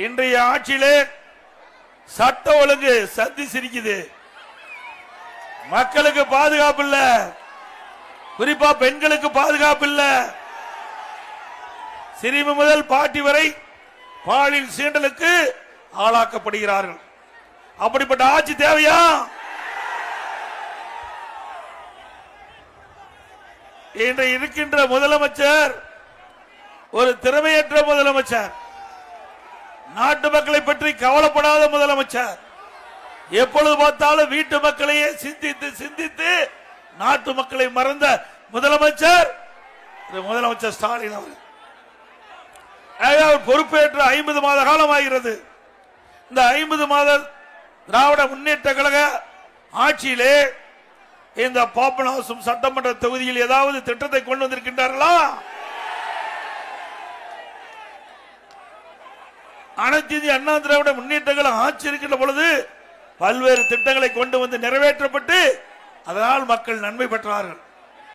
இன்றைய ஆட்சியிலே சட்ட ஒழுங்கு சந்தி சிரிக்குது. மக்களுக்கு பாதுகாப்பு இல்ல, குறிப்பா பெண்களுக்கு பாதுகாப்பு இல்ல. சிறுமி முதல் பாட்டி வரை பாலியல் சீண்டலுக்கு ஆளாக்கப்படுகிறார்கள். அப்படிப்பட்ட ஆட்சி தேவையா? இன்றைய இருக்கின்ற முதலமைச்சர் ஒரு திறமையற்ற முதலமைச்சர், நாட்டு மக்களை பற்றி கவலைப்படாத முதலமைச்சர். எப்பொழுது பார்த்தாலும் வீட்டு மக்களையே சிந்தித்து சிந்தித்து நாட்டு மக்களை மறந்த முதலமைச்சர் முதலமைச்சர் ஸ்டாலின் அவர்கள். பொறுப்பேற்ற 50 மாத காலம் ஆகிறது. இந்த 50 மாத திராவிட முன்னேற்ற கழக ஆட்சியிலே இந்த பாபநாசம் சட்டமன்ற தொகுதியில் ஏதாவது திட்டத்தை கொண்டு வந்திருக்கின்றார்களா? அனைத்து இந்திய அண்ணா திராவிட முன்னேற்ற கழக ஆட்சி இருக்கின்ற பொழுது பல்வேறு திட்டங்களை கொண்டு வந்து நிறைவேற்றப்பட்டு அதனால் மக்கள் நன்மை பெற்றார்கள்.